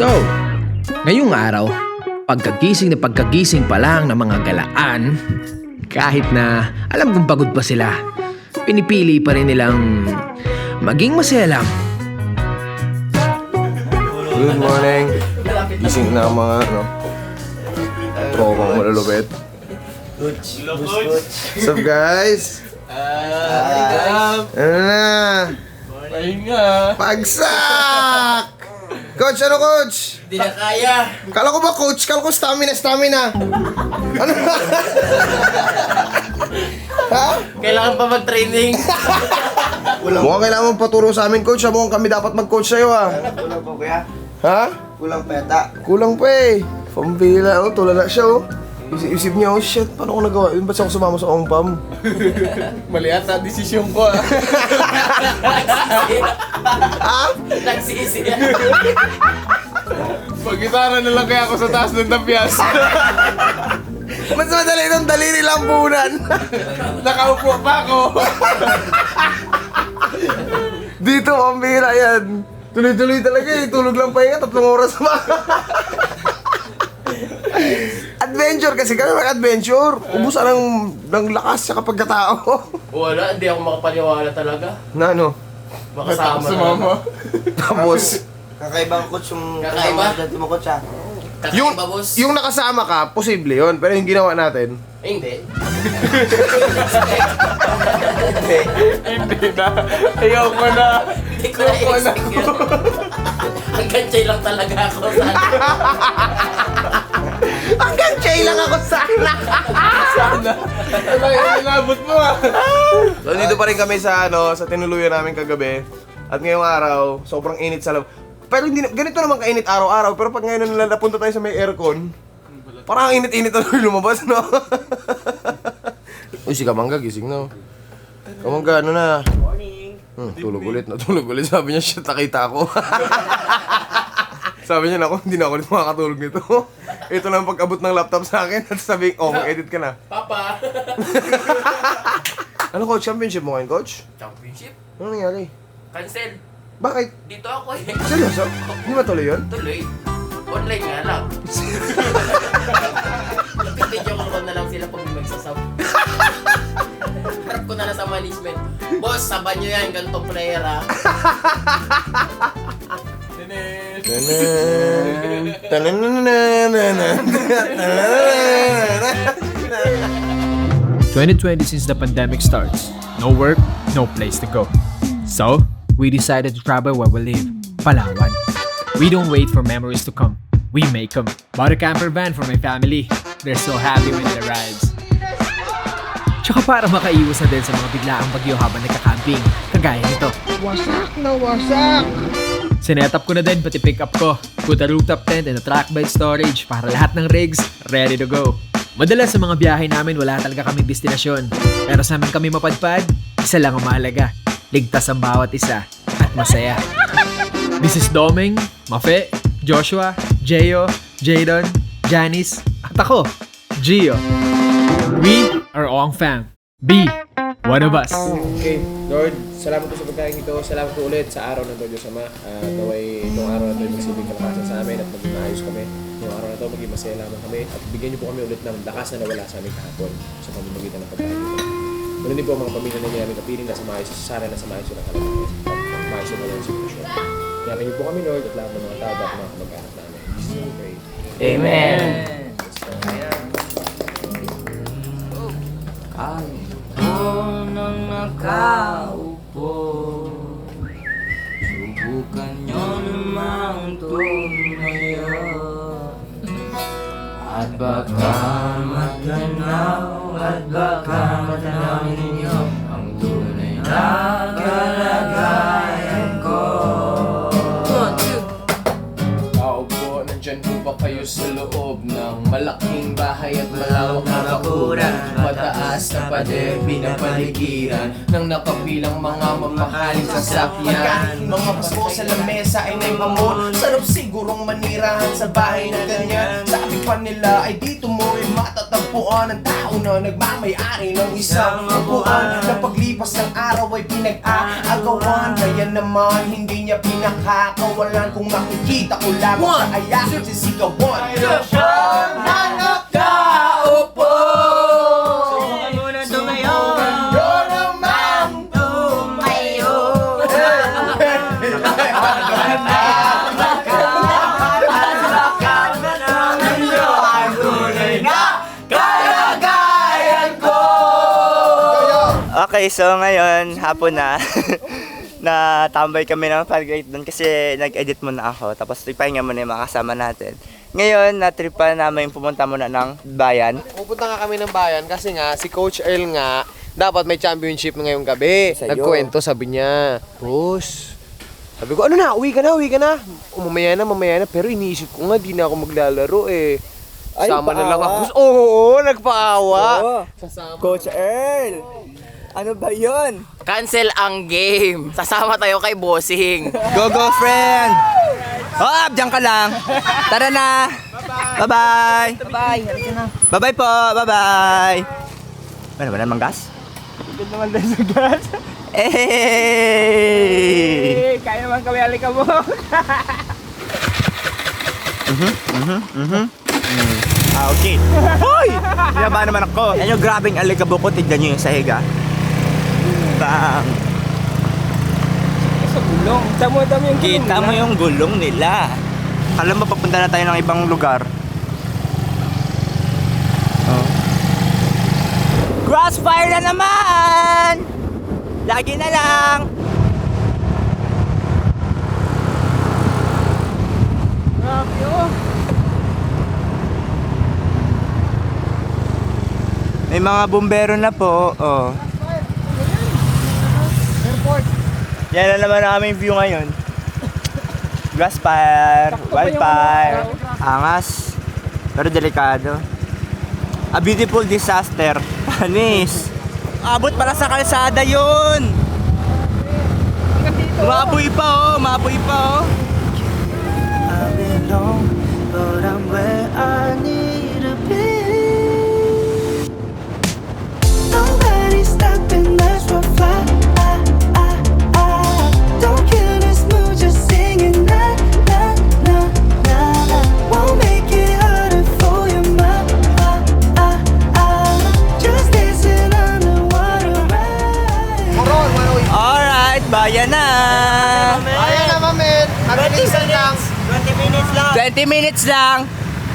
So, ngayong araw, pagkagising pa lang ng mga galaan, kahit na alam kong pagod pa sila, pinipili pa rin nilang maging masaya lang. Good morning. Gising na ang mga tropang malulupit. What's up guys? Ano na? Pagsak! Coach, ano coach? Di na kaya. Kala ko ba coach? Kala ko stamina. Ano ba? Ha? Kailangan pa mag-training. Mukhang kailangan mong paturo sa amin coach. Mukhang kami dapat mag-coach sa'yo Kulang pa kuya? Ha? Kulang pa yata. Kulang pa eh. Pambila tulala siya Isip niya, oh shit, paano ko nagawa? Ba't ako sumama sa ongpam? Mali ata desisyon ko ah. Ha? Nagsisi. Pag-gitara na lang kaya ako sa taas ng tapyas. Mas madali nung daliri lang punan. Nakaupo pa ako. Dito, pambira yan. Tuloy-tuloy talaga eh. Tulog lang pa yan, 3 oras pa. Adventure kasi kami mag-adventure. Ubusan ng lakas sa pagkatao. Wala, hindi ako makapaniwala talaga. Na ano? Makasama Sa na. mama. Tapos, Kakaibang coach yung Kakaiba? dati mo coach ah. yung, Kakaiba, boss. yung nakasama ka, posible yun. Pero yung ginawa natin, Eh, hindi. Hindi na. Ayoko na. Hindi ko na-expect yun. Hanggang chay lang talaga ako. hanggang chay lang ako sana. Sana. Ano yung inabot mo ah. So, dito pa rin kami sa sa tinuluyan namin kagabi. At ngayong araw, sobrang init sa loob. Pero hindi ganito naman kainit araw-araw. Pero pag ngayon napunta tayo sa may aircon, parang ang init-init na lumabas, no? Uy, si Kamangga, gising na. Kamangga, ano na? Morning. Tulog ulit. Sabi niya, shit, nakita ako. Sabi niya, naku, hindi na ako ulit makakatulog nito. Ito na ang pag-abot ng laptop sa akin at sabi, edit ka na. Papa! Ano, coach? Championship mo ngayon, coach? Championship? Ano nangyari? Cancel. Bakit? Dito ako eh. Seryoso? Hindi ba tuloy yun? Tuloy. Online nga lang. Video ko na lang sila pag magsasab. Harap ko na sa management. Boss, saban nyo yan, ganito player ah. Dinesh. 2020 since the pandemic starts. No work, no place to go. So, we decided to travel where we live, Palawan. We don't wait for memories to come. We make them. Bought a camper van for my family. They're so happy with the rides. Tsaka para makaiwas na din sa mga biglaang bagyo habang nagka-camping, kagaya nito. Wasak! Sinetap ko na din pati pick up ko. Put a rooftop tent and a track bed storage para lahat ng rigs ready to go. Madalas sa mga biyahe namin wala talaga kaming destinasyon. Pero sa amin kami mapadpad, isa lang ang mahalaga. Ligtas ang bawat isa at masaya. This is Doming, Mafe, Joshua, Jeyo, Jadon, Janice, at ako, Gio. We are Ong Fam. Be one of us. Okay, Lord, salamat po sa pagkain ito. Salamat po ulit sa araw na ito, Diyos Ama. Naway itong araw na ito ay magsilbing kalakasan sa amin at maging maayos kami. Yung araw na ito, maging masaya lamang kami at bigyan niyo po kami ulit ng lakas na nawala sa amin kahapon sa pamamagitan ng pagkain ito. Ganun din po ang mga pamilya na namin kapiling na sa maayos, sana na sa maayos ng kalagayan. Maayos na walang sitwasyon. Kaya niyo po kami, Lord, at lahat ng mga tao at mga kamag-anak namin. In Jesus' name we pray. Amen. Ako nang nakaupo, subukan nyo namang tumayo. At baka matanaw ninyo ang tunay na kalagayan ko. Tao po, nandyan po ba kayo sa loob ng malaking bahay at malawak na bakuran? Mataas na pader, pinapaligiran ng nakapilang mga mamahaling sasakyan. Mga baso sa lamesa ay may mamon, sarap sigurong manirahan sa bahay na ganyan. Sabi pa nila ay dito mo ay matatagpuan. upuan ng tao na nagmamayari ng isang upuan na paglipas ng araw ay pinag-aagawan. Kaya naman hindi niya pinakakawalan. Kung makikita ko lamang sa ayakin sisigawan. Nakaupo. Yun naman Okay, so ngayon, hapon na. Natambay kami ng Falgate doon kasi nag-edit muna ako. Tapos ipahinga muna yung mga kasama natin. Ngayon, natripan namin pumunta muna ng bayan. Pupunta nga kami ng bayan kasi nga si Coach Earl nga dapat may championship ngayong gabi. Sa'yo. Nagkwento, sabi niya. Boss, sabi ko, ano na, uwi ka na. Mamaya na. Pero iniisip ko nga, di na ako maglalaro eh. Ay, Sama na lang paawa. ako. Oo, nagpaawa. Oo. Coach Earl, ano ba yun? Cancel ang game. Sasama tayo kay Bossing. Go, friend! Hop, diyan ka lang. Tara na. Bye-bye. Bye-bye po. Bye-bye. Ano ba naman gas? Good naman din sa gas. Eh! Kaya naman kami alikabok. Okay. Hoy! Binaba naman ako. Yan yung grabing alikabok ko. Tignan nyo yung sahig ah. Bang! Sa gulong. Damo-damo yung gulong. Kita mo yung gulong nila. Alam mo, papunta na tayo ng ibang lugar. Oh. Crossfire na naman! Lagi na lang! Grabe oh. May mga bumbero na po. Oh. Yan na naman ang aming view ngayon. Grassfire, wildfire, angas, pero delikado. A beautiful disaster. Panis. Abot para sa kalsada yun. Maapoy pa oh, maapoy pa oh. I belong, but I'm where I need to be. Nobody's stopping us from fly. Don't kill this mood, just singing na na na na. Won't make it harder for you, ma. Just dancing on the water ride. Alright, bayan na! Ayan naman, men. Mabilisan lang. 20 minutes lang.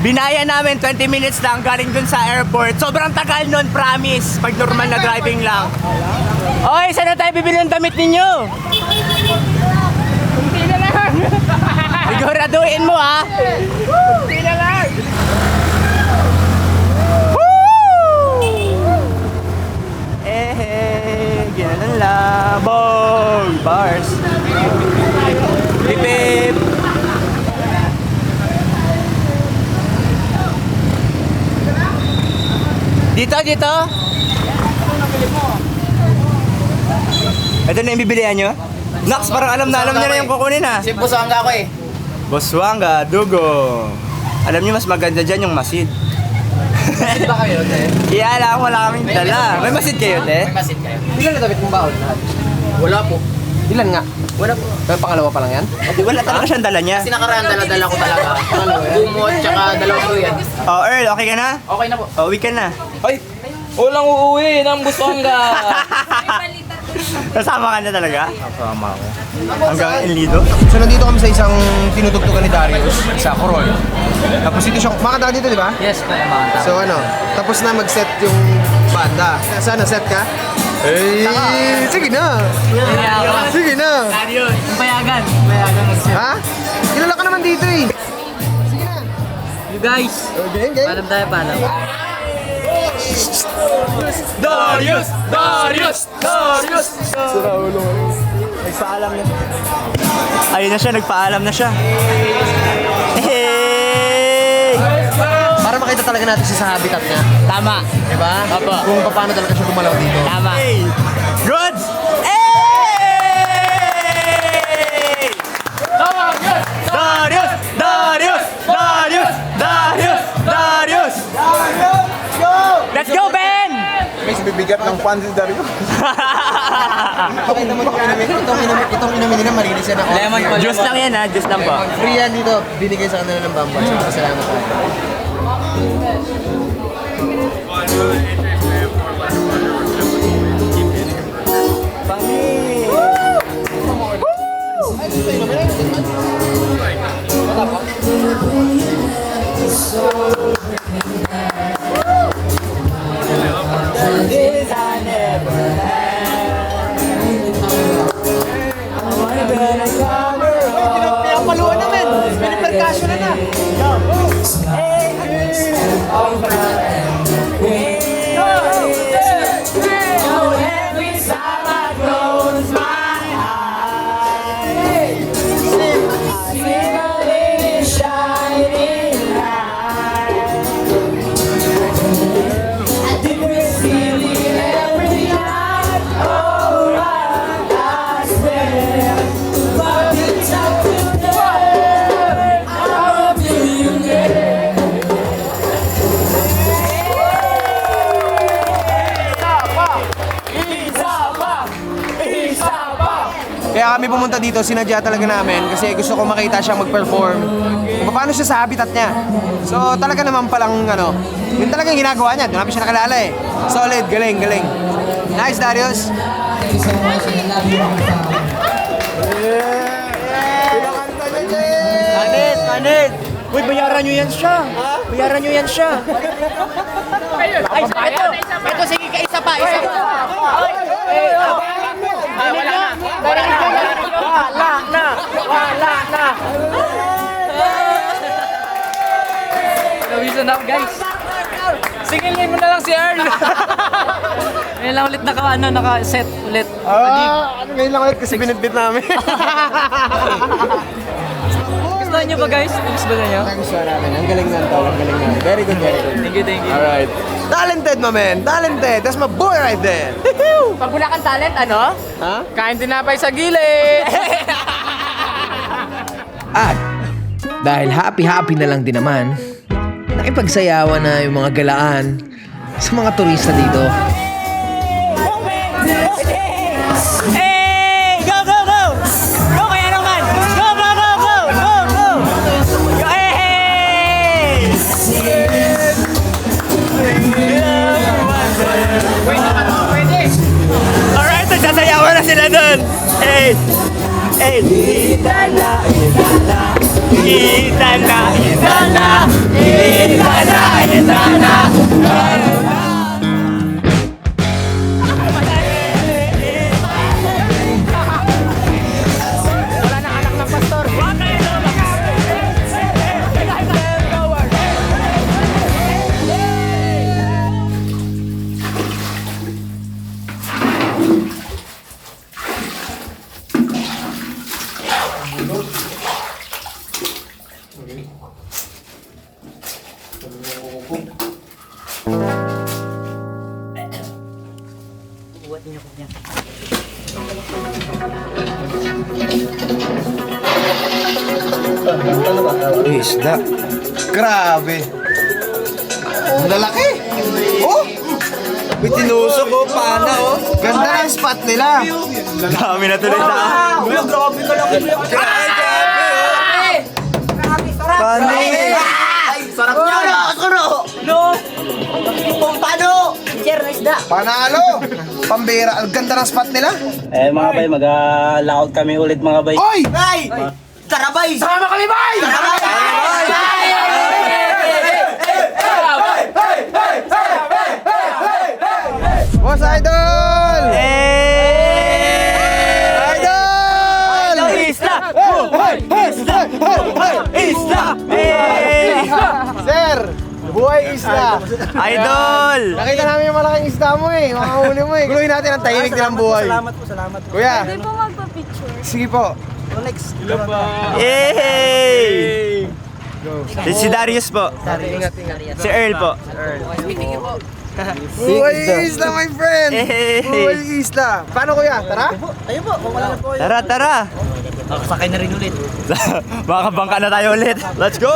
Binaya namin 20 minutes lang galing dun sa airport. Sobrang tagal nun, promise. Pag normal na driving lang. Oy, saan na tayo bibili ng damit ninyo? Hindi na lang. Siguraduhin mo ha. Hindi na lang. Ginanon lang. Bong! Bars. Pip pip. Dito. Ito na yung bibilihan nyo? Nax, parang alam niya na yung kukunin ha. Si Busanga ako eh. Boswanga, Dugo. Alam niyo mas maganda dyan yung masid. Masid ba kayo, te? Kaya lang, wala kaming dala. May masid kayo, te? May masid kayo. Ilan na damit mong baon? Wala po. Ilan nga? Wala po. Pangalawa pa lang yan? Di wala talaga siyang dala niya. Kasi nakaraan dala-dala ko talaga. Gumot, tsaka dalawang tuyan. Oh, Earl, okay ka na? Okay na po. Oh, uwi ka na. Ay! Walang uuwi ng Busonga! Kasama ka na talaga? Kasama ako. Hanggang El Nido? So nandito kami sa isang tinutugtugan ni Darius sa Corol. Tapos dito siya, makanta ka dito di ba? Yes, kaya mga So ano, tapos na mag-set yung banda. Sana set ka? Eh, sige na. Sige na. Payagan. Ha? Kilala ka naman dito eh. You guys, Okay, okay. paano tayo, paano? Darius! Nagpaalam na. Ayun na siya, nagpaalam na siya. Hey! Para makita talaga natin siya sa habitat niya. Tama. Diba? Apo. Kung paano talaga siya gumalaw dito. Tama. Good! Hey! Darius! Go! bibigat ng pan si Dario. Pakita mo itong inumin nila, malinis yan ako. Lemon po. Juice lang yan ha, juice lang po. Free yan dito, binigay sa kanila ng Bamba. So, salamat tayo. Pinapaluan naman! Pinipercussion na na! Kaya kami pumunta dito, sinadya talaga namin kasi gusto ko makita siyang mag-perform. Kung paano siya sa habitat niya. So talaga naman palang ano, yun talagang ginagawa niya. Doon namin siya nakalala eh. Solid, galing, galing. Nice, Darius. Manit! Uy, bayaran nyo yan siya! Bayaran nyo yan siya! Ay, ito, sige ka, isa pa. Wala na. Nawisan up, guys. Singilin mo na lang si Earl. Ngayon lang ulit naka-set ulit. Ano ngayon lang ulit kasi binitbit namin. Gusto niyo ba, guys? Gusto niyo? Gusto namin. Ang galing ng tao, ang galing ng. Very good, very good. Thank you. Alright. Talented, my man. Talented. That's my boy right there. Pag wala kang talent, ano? Ha? Kain tinapay sa gilid. At dahil happy-happy na lang din naman, nakipagsayawan na yung mga galaan sa mga turista dito. Hey! Go, go, go! Go, kaya naman! Go, go, go, go! Go, go! Go, hey! Alright, nagsasayawan na sila dun! Hey! Hey! Itana! Itana! Itana! Itana! Itana! Itana! Isda. Grabe. Ang lalaki. Oh! May tinusok oh, pana oh. Ganda ng spot nila. Dami na tuloy na. Grabe ka lang. Panis! Sarap niya. Panalo! Pambira. Ang ganda ng spot nila. Eh mga bay, mag-layout kami ulit mga bay. Oy! Karabay! Sama kami, bay! Boss Idol! Idol! Isla! Isla! Sir! Buhay isla! Idol! Nakita namin yung malaking isda mo eh. Makahuli mo eh. Guluhin natin ang tahimik nilang buhay. Salamat po. Kuya, Pwede po magpa-picture. sige po. Yay! Si Darius po. Si Earl po. Buhay isla, my friend! Hey! Buhay isla! Paano kuya? Tara? Ayun po, kung wala na po. Tara, tara! Sakay na rin ulit. Makakabangka na tayo ulit. Let's go!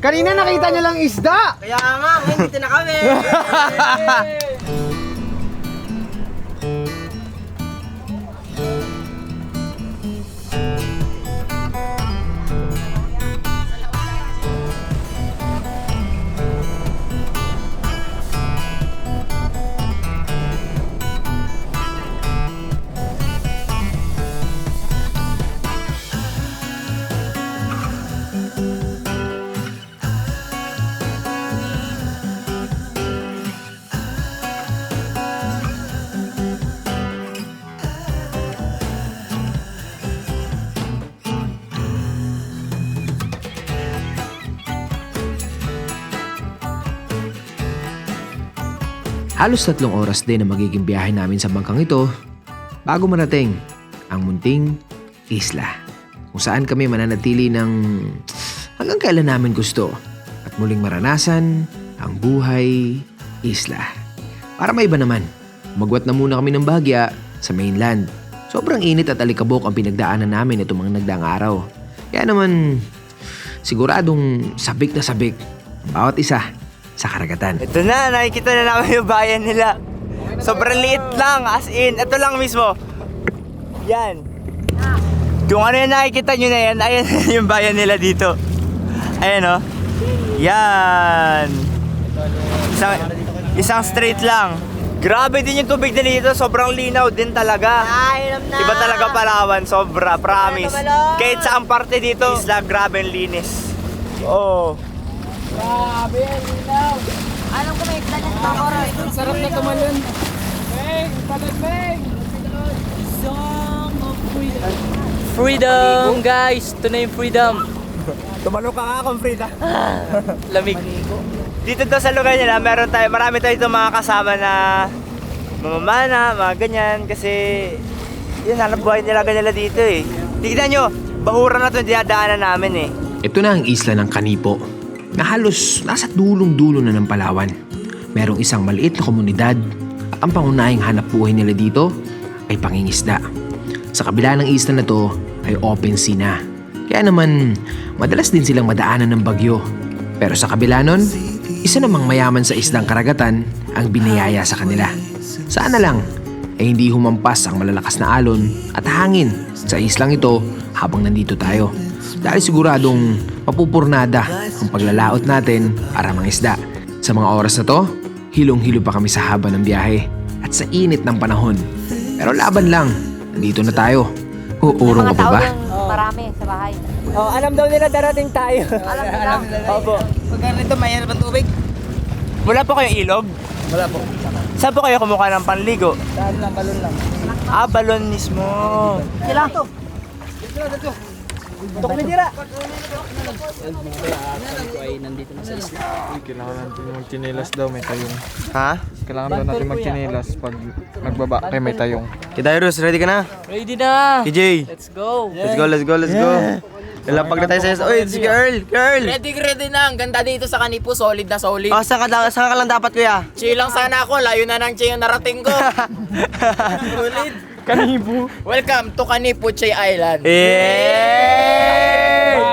Kanina nakita niyo lang isda! Kaya nga, ngayon dito na kami. Halos 3 oras din ang magiging biyahe namin sa bangkang ito bago marating ang munting isla kung saan kami mananatili ng hanggang kailan namin gusto at muling maranasan ang buhay isla. Para may iba naman, magwat na muna kami ng bahagya sa mainland. Sobrang init at alikabok ang pinagdaanan namin itong mga nagdaang araw. Kaya naman siguradong sabik na sabik ang bawat isa sa karagatan. Ito na, nakikita na namin yung bayan nila. Sobrang liit lang, as in. Ito lang mismo. Yan. Kung ano yung nakikita nyo na yan, ayan yung bayan nila dito. Ayan o. Yan. Isang straight lang. Grabe din yung tubig din dito, sobrang linaw din talaga. Iba talaga Palawan, sobra, promise. Kahit saang parte dito, isla, grabe ang linis. Oh. Grabe yan, linaw. Anong kumikita niya sa oras? Sarap na tumalon. Bang! Pagod, bang! Song of freedom. Freedom, guys! Ito na yung freedom. Tumalo ka nga kung Frida. Lamig. Dito daw sa lugar nila, marami tayo itong mga kasama na mamamana, mga ganyan. Kasi, yun, hanap buhay nila ganyan dito eh. Tignan nyo, bahura na ito dinadaanan namin eh. Ito na ang isla ng Kanipo na halos nasa dulong-dulo na ng Palawan. Merong isang maliit na komunidad at ang pangunahing hanap buhay nila dito ay pangingisda. Sa kabila ng isla na to ay open sea na. Kaya naman madalas din silang madaanan ng bagyo. Pero sa kabila nun, isa namang mayaman sa islang karagatan ang binayaya sa kanila. Sana lang ay hindi humampas ang malalakas na alon at hangin sa islang ito habang nandito tayo. Dahil siguradong mapupurnada ang paglalaot natin para mangisda. Sa mga oras na to, hilong-hilo pa kami sa haba ng biyahe at sa init ng panahon. Pero laban lang, nandito na tayo. Uurong ka pa ba? Marami sa bahay. Oh, alam daw nila darating tayo. Alam nila. Opo. Pag ganito, mayroon pang tubig. Wala po kayong ilog? Wala po. Saan po kayo kumukuha ng panligo? Saan lang, balon lang. Ah, balon mismo. Sila. Kailangan natin magchinelas daw, may tayong. Ha? Kailangan daw natin magchinelas pag nagbaba kayo may tayong. Kidairos, ready ka na? Ready na! KJ. Let's go! Let's go, let's go, let's go. Lalapag na tayo sa Oy, si girl, girl. Ready na. Ang ganda dito sa Kanipo. Solid na solid. Oh, saan ka lang dapat, kuya? Chill lang sana ako. Layo na ng Che yung narating ko. Solid. Kanibo. Welcome to Kanipo, Che Island. Eh!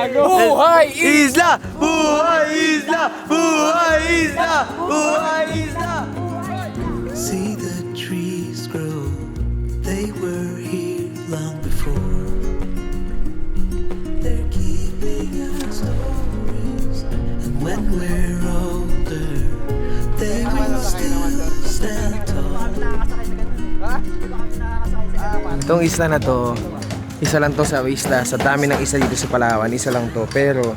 Buhay Isla! Buhay Isla! Buhay Isla! Buhay Isla! See the trees grow, they were here long before. They're keeping us stories, and when we're older, they will still stand tall. Itong isla na to, isa lang to sa isla. Sa dami ng isla dito sa Palawan, isa lang to. Pero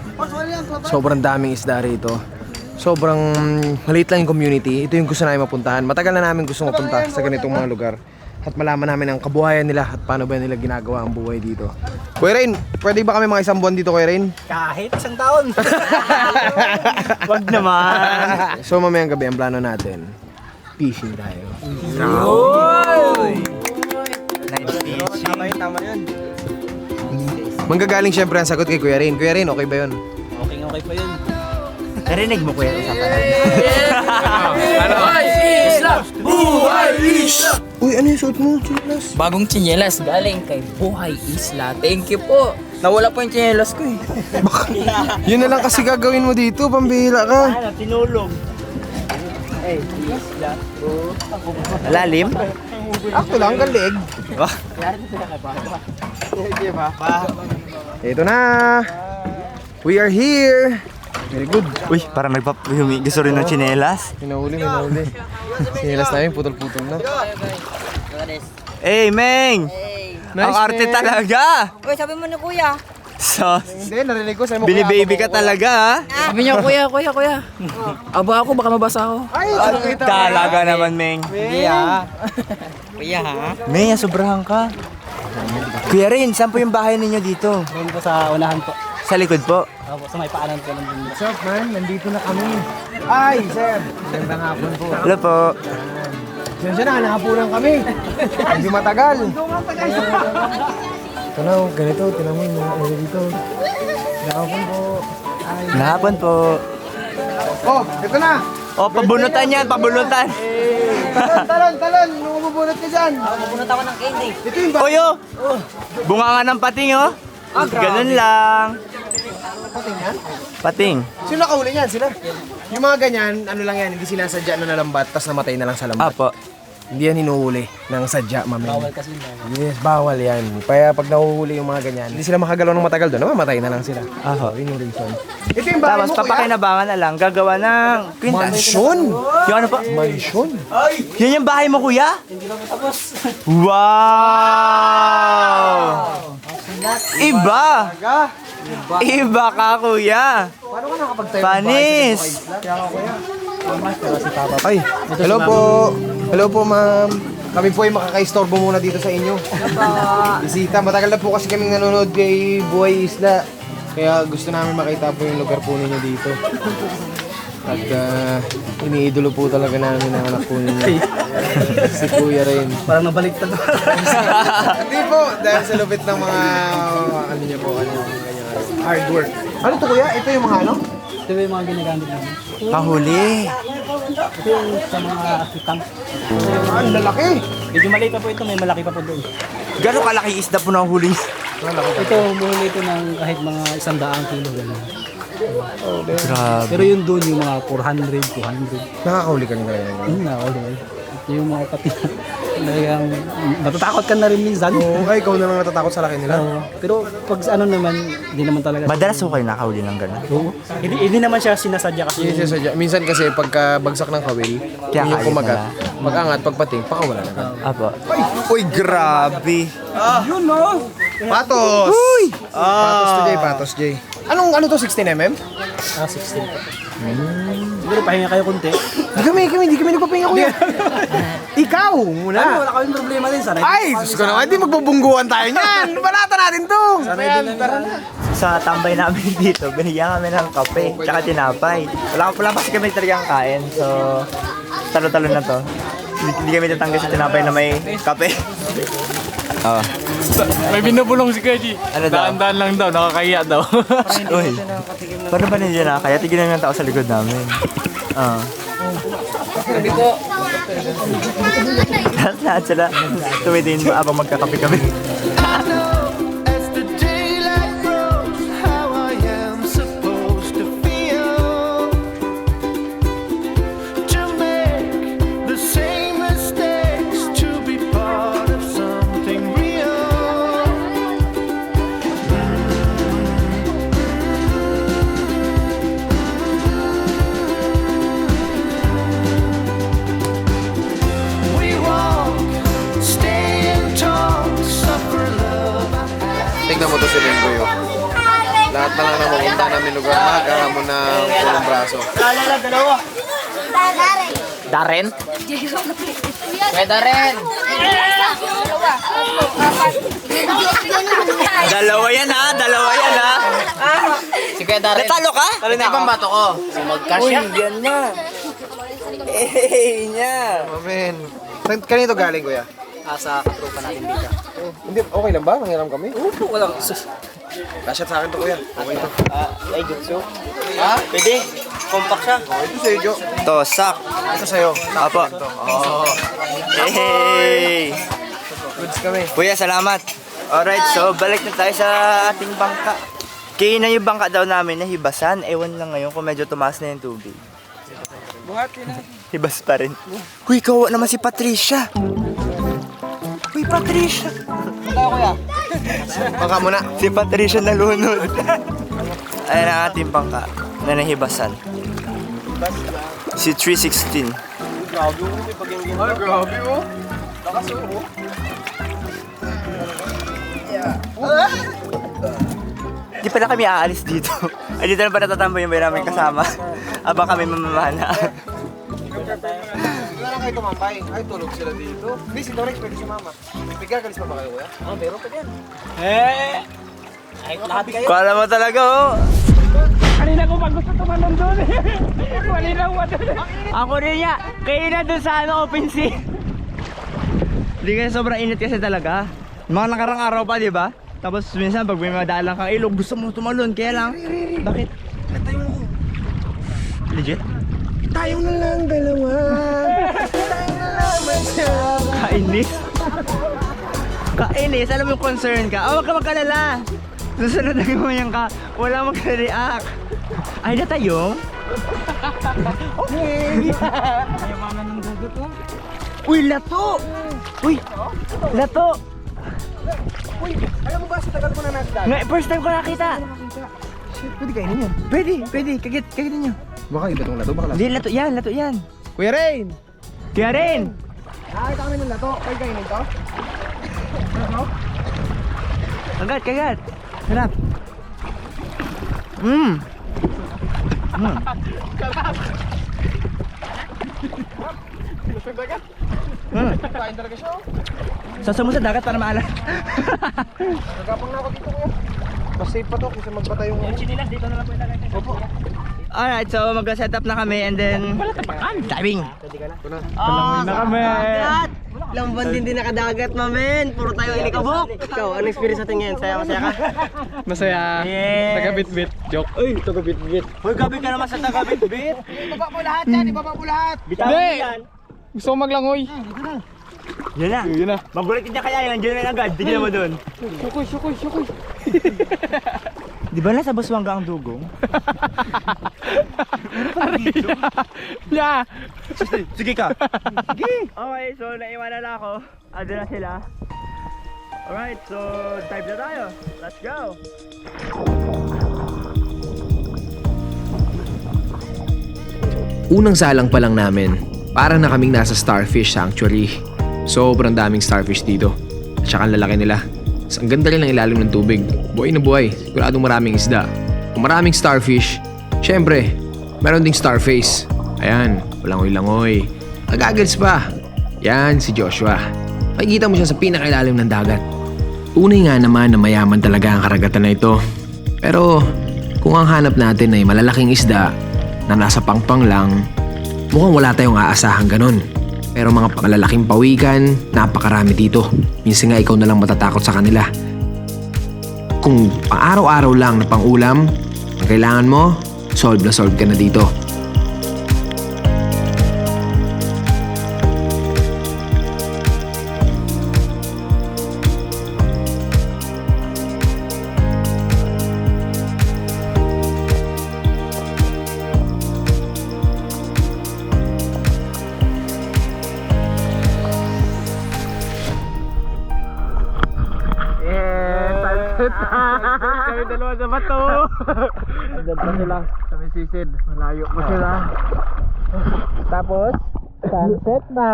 sobrang daming isda rito. Sobrang maliit lang yung community. Ito yung gusto namin mapuntahan. Matagal na namin gusto mapunta sa ganitong mga lugar. At malaman namin ang kabuhayan nila at paano ba nila ginagawa ang buhay dito. Kuya Rain, pwede ba kami mga 1 buwan dito, Kuya Rain? Kahit 1 taon. Wag naman. So mamayang gabi ang plano natin. Fishing tayo. Tama yun. Manggagaling syempre ang sagot kay Kuya Rain. Kuya Rain, okay ba yun? Okay pa yun. Narinig mo kuya usapan natin. Buhay Isla! Buhay Isla! Uy, ano yung suot mo, Chilas? Bagong tsinelas galing kay Buhay Isla. Thank you po. Nawala po yung tsinelas ko eh. Yun na lang kasi gagawin mo dito, pambihira ka. Tinulog. Lalim? Akto lang, galig. Ito na. We are here. Very good. Uy, parang gusto rin ng tsinelas. Minahuli. Sinilas namin, putol-putol na. Hey, Meng! Nice, Ang arte Meng. talaga! Uy, sabi mo ni kuya. So, Hindi, narinig ko. Sabi mo, bini-baby ka talaga, ha? Sabi niya, kuya. Aba ako, baka mabasa ako. Ay, kita. Talaga naman, Meng. Kuya ha? Meng, sobrahan ka. Kuya Rin, saan po yung bahay ninyo dito? Doon po sa unahan po. Sa likod po. Opo, sa may paanan po ng bundok. What's up, man? Nandito na kami. Ay, sir. Magandang hapon po. Hello po. Diyan na, nahapunan kami. Hindi matagal. Ito na, ganito. Tinan mo yung mga dito. Nakapon po. Ay. Nahapon po. Oh, ito na. O, pabunutan yan, pabunutan. Talon. Nung bubunot ka dyan. Pupunta ako ng candy. Ito yung ba? Oyo! Bunga nga ng pating, oh. Ganun lang. Pating yan? Pating. Sino nakahuli niyan? Sila? Yung mga ganyan, ano lang yan, hindi sinasadya na nalambat, tas namatay na lang sa lambat. Apo. Hindi yan hinuhuli ng sadya, mami. Bawal kasi na. Yes, bawal yan. Kaya pag nahuhuli yung mga ganyan, hindi sila makagalaw ng matagal doon, mamatay na lang sila. Aho. Yun yung reason. Ito yung bahay Tapos mo, kuya. papakinabangan na lang, gagawa ng kwintas. Mansyon? Yung ano po? Mansyon? Yun yung bahay mo, kuya? Hindi pa tapos. Wow! Iba! Iba ka, kuya. Paano ka nakapagtayo Panis! Ay, hello po. Hello po, ma'am. Kami po ay makakaistorbo muna dito sa inyo. Bisita, matagal na po kasi kaming nanonood kay Buhay Isla. Kaya gusto namin makita po yung lugar po ninyo dito. At iniidolo po talaga namin ang anak po ninyo. Si Kuya rin. Parang nabaliktad. Hindi po, dahil sa lupit ng mga ano niya po, hard work. Ano to, Kuya? Ito yung mga ano? Ito yung mga ginagamit namin. Pahuli. Ito yung sa mga kitang. Ang lalaki! Medyo maliit pa po ito, may malaki pa po doon. Gano'ng kalaki isda po na huli? Ito, umuhuli ito ng kahit mga 100 kilo. Ganun. Grabe. Pero yun doon yung mga 400, 200. Nakakahuli ka rin kayo ng Yun na, all the way. Yung mga pati talagang matatakot ka na rin minsan. Oo, ay, ikaw na lang natatakot sa laki nila. Pero pag ano naman, hindi naman talaga. Madalas ko kayo nakahuli ng gano'n. Oo. Hindi naman siya sinasadya kasi. Yes, yes, yes. Minsan kasi pagka bagsak ng kawil, Kaya yung kayat kumagat, na pag-angat, pagpating, pakawala na agad. Apo. Uy, grabe. Patos! Patos to Jay, patos Jay. Ano to, 16mm? 16. Siguro pahinga kayo konti. Hindi kami nagpapahinga, kuya. Ikaw muna. Wala kayong problema din sana. Ay, Diyos ko naman, di magbubungguan tayo niyan. Balata natin to. Ayan, tara na. Sa tambay namin dito, binigyan kami ng kape, tsaka tinapay. Wala kasi kami talagang kain, so talo-talo na to. Hindi kami tatanggal sa tinapay na may kape. Oh. May binubulong si Kaji. Ano daw? Daan lang daw, nakakahiya daw. Uy, paano ba nandiyan na? Kaya tignan ng tao sa likod namin. Sabi ko, Lahat sila tuwitin mo abang magkakape kami. As the daylight grows, how I am supposed to feel to make the same mistakes, to be part of something real. We walk, stay and talk, suffer love. Tignan mo to si Limboy. Lahat na lang na mapunta namin lugar, magkaka mo na punong braso. Darren? pwede rin. Dalawa yan ha, Si Kuya Darren. Natalo ka? Ito ibang bato ko. Magkasya. yan na. Niya. Amen. Kanito galing, kuya? Sa katrupa natin dito. Hindi, okay lang ba? Nangiram kami? Walang Kasyat sa akin to, kuya. Okay to. Ay, jutsu. Ha? Pwede? compact siya. Ito sa'yo, Jo. Ito, sak. Ito sa'yo. Apo. Oo. Hey! Goods kami. Kuya, salamat. Alright, so balik na tayo sa ating bangka. Kaya na yung bangka daw namin nahibasan. Ewan lang ngayon kung medyo tumaas na yung tubig. Hibas pa rin. Huy, kawa naman si Patricia. Huy, Patricia. Baka muna. Si Patricia nalunod. Ayan ang ating bangka na nahibasan. Si 316. Grabe mo. May pag-ingin. Ay, grabe mo. Lakas mo. Di pala kami aalis dito. Ay, dito na pa natatambay yung may namin kasama. Abang kami mamamana. Wala lang kayo tumambay. Ay, tulog sila dito. Hindi, si Dorex pwede sumama. Bigagalis pa ba kayo, kuya? Meron pa yan. Ay, lahat kayo. Kala mo talaga, oh. Kanina ko pag gusto tumalon doon eh. Kanina ko Ako rin niya. Kaya na doon sa open sea. Hindi kasi sobrang init kasi talaga. Mga nakarang araw pa, di ba? Tapos minsan pag may madalang kang ilog, gusto mo tumalon. Kaya lang, bakit? Legit? Tayo na lang dalawa. Kainis. Kainis. Alam mo yung concern ka. Oh, wag ka magkalala. Susunod na gumayan ka. Wala magka-react. Ay, na tayo? Okay. Uy, lato! Uy, lato! Uy, alam mo ba sa tagal ko na nasdaan? First time ko nakita. Shit, pwede kainin yan. Pwede. Kagitin nyo. Baka iba tong lato, baka Hindi, lato yan. Kuya Rain! Kaya rin! Nakakita kami ng lato. Kayo kainin to? Kagat. Sarap. Kain talaga siya. Sasa mo sa dagat para maalam. Nagapang na ako dito, kuya. Mas safe pa to kasi magbata yung... Yung chinilas dito na lang po ilagay. Opo. Alright, so mag-set up na kami and then... diving! Na kami. Ilang buwan din nakadagat, mamen. Puro tayo ilikabok. Ikaw, ano experience natin ngayon? Masaya ka? Masaya. Yeah. Taga-bit-bit. Joke. Uy, taga-bit-bit. Hoy, gabi ka naman sa taga-bit-bit. Ibaba mo lahat yan, ibaba mo lahat. Hindi! Gusto ko maglangoy. Yan na. Yun na. Mabulit niya kaya yan, dyan na agad. Tignan mo dun. Sukoy. Di ba nasa Busuanga ang dugong? Yeah. Sige ka. Sige. Okay, so naiwanan na ako. Ado na sila. Alright, so dive na tayo. Let's go. Unang salang pa lang namin, parang na kaming nasa starfish sanctuary. Sobrang daming starfish dito. At saka ang lalaki nila. Ang ganda rin ng ilalim ng tubig. Buhay na buhay. Siguradong maraming isda. Kung maraming starfish, syempre, meron ding starface. Ayan, langoy-langoy. Agagals pa. Yan, si Joshua. Makikita mo siya sa pinakailalim ng dagat. Tunay nga naman na mayaman talaga ang karagatan na ito. Pero, kung ang hanap natin ay malalaking isda na nasa pangpang lang, mukhang wala tayong aasahang ganun. Pero mga malalaking pawikan, napakarami dito. Minsan nga ikaw na lang matatakot sa kanila. Kung pang-araw-araw lang na pang-ulam, ang kailangan mo, solve na solve ka na dito. Kami dalawa sa bato. Andun pa sila sa may sisid. Malayo pa sila. Tapos, sunset na.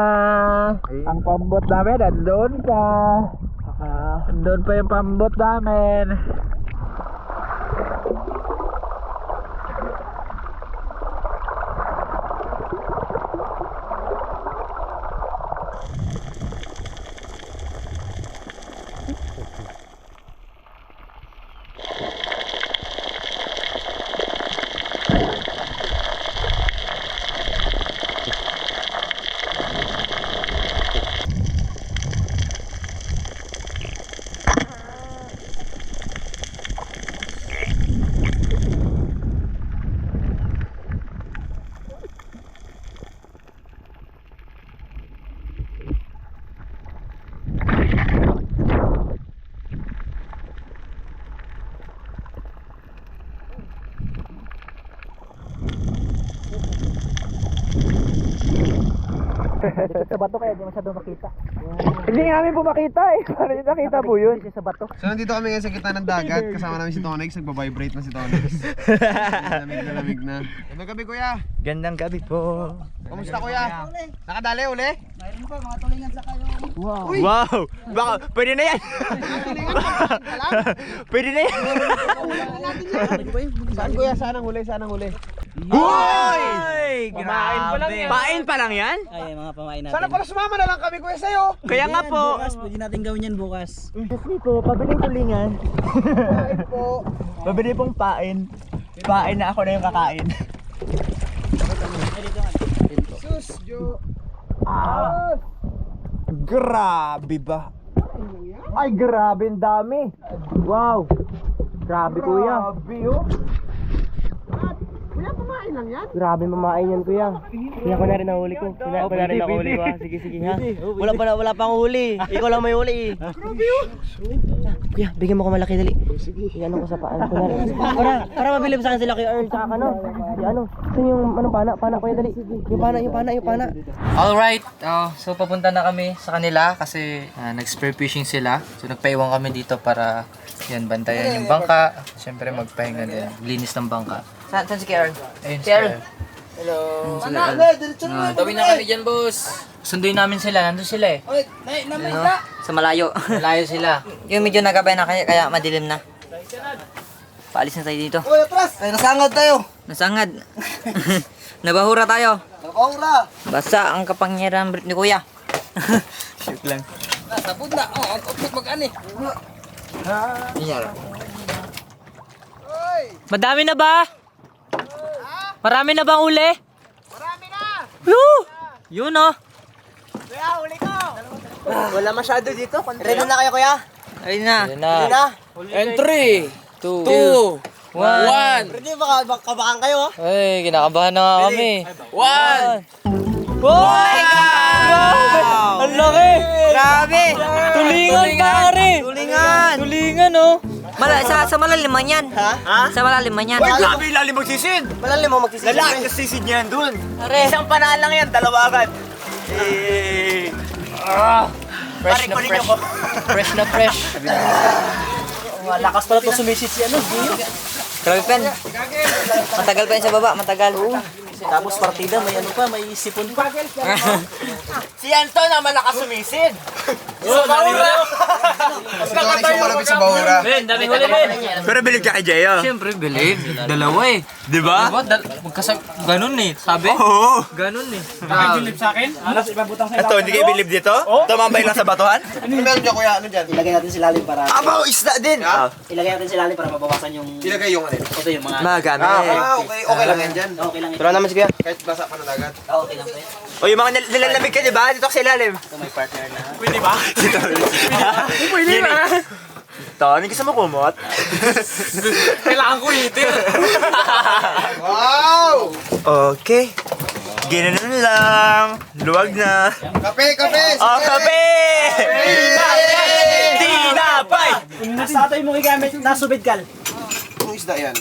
Ang pambot namin, andun pa. Andun pa yung pambot namin. Sa bato kaya di masyado makita. Hindi namin po makita eh. Paano yung nakita po yun? Sa bato. So nandito kami ngayon sa gitna ng dagat. Kasama namin si Tonix. Nagbabibrate na si Tonix. Lamig na. Gandang gabi kuya. Gandang gabi po. Kamusta kuya? Nakadali uli? Wow! Baka, pwede na yan! Pwede na yan! Saan kuya? Saan ang huli? Saan ang huli? Hoy! Pamain pa lang yan. Pain pa lang yan? Ay, mga pamain natin. Sana pala sumama na lang kami kuya sa'yo. Kaya nga po. Bukas, pwede natin gawin yan bukas. Kasi po, pabiling tulingan. Mabili pong pain. Pain na ako na yung kakain. Sus, Jo. Grabe ba? Ay, grabe ang dami. Wow. Grabe kuya. Grabe oh. Kuya, pamain lang yan. Grabe mamain yan kuya. Kuya ko na rin nahuli ko. Kuya ko na rin nahuli ko ha. Sige sige ha. Wala pa akong huli. Ikaw lang may huli. Grabe yun. Kuya, bigyan mo ko malaki dali. Sige. Ano ko sa paan ko na rin. Para mabilib sa akin sila kay Earl sa ano. Si ano. Ito yung anong pana kuya dali. Yung pana. Alright, so papunta na kami sa kanila kasi nag-spear fishing sila. So nagpaiwan kami dito para yan, bantayan yung bangka. Siyempre magpahinga din, linis ng bangka. Saan si Karen? Ayun si Carl. Hello. Tawin na kami dyan, boss. Sunduin namin sila, nandun sila eh. Sa malayo. Malayo sila. Yung medyo nagabay na kaya madilim na. Paalis na tayo dito. Uy, atras! Ay, nasangad tayo. Nasangad. Nabahura tayo. Nakahura. Basta ang kapangyarihan ni Kuya. Shoot lang. Sabod na. Ang mag-ani. Madami na ba? Marami na bang uli? Marami na. Yun oh. Kuya, huli ko. Wala masyado dito. Ready na kayo kuya? Ayun na. Yun na. Ready na? And 3, 2, 1. Ready baka kabakan kayo ha? Ay, kinakabahan na nga kami. 1. Ang laki! Grabe! Tulingan pare! Tulingan oh! Sa malalim man yan. Ha? Sa malalim man yan. Grabe, lalim magsisid. Malalim mo magsisid. Lalaki ka sisid niyan dun. Isang panaan lang yan, dalawa agad. Eh. Fresh na fresh. Fresh na fresh. Lakas pala ito sumisid si ano. Grabe pen. Matagal pa yan sa baba, matagal. Tapos partida, may ano pa, may sipon pa. Si Anton na malakas sumisid. Nakatayo malapit sa bahura. Ben, dami huli Ben. Pero bilib ka kay Jeyo. Siyempre, bilib. Dalawa eh. Di ba? Ganun eh. Sabi? Oo. Ganun eh. Bilib sa akin? Alas, ibabutang sa Ito, hindi kayo bilib dito? Tumambay lang sa batuhan? Ano meron dyan kuya? Ano dyan? Ilagay natin si lalim para... Abaw, isda din. Ilagay natin si lalim para mabawasan yung... Ilagay yung ano. Ito yung mga... Magamit. Okay. Okay lang yan dyan. Okay lang ito. Pero naman si Kuya. Kahit basa pa ng dagat. Okay lang ito. O yung mga nilalamig ka, di ba? Dito ka sa ilalim. Ito may partner na. Pwede ba? Pwede ba? Tony, gusto mo kumot? Kailangan ko itin. Wow! Okay. Ginanon lang. Luwag na. Kape! Oh, kape! Tinapay! Sa ato yung mong igamit, nasubid kal. Anong isda yan?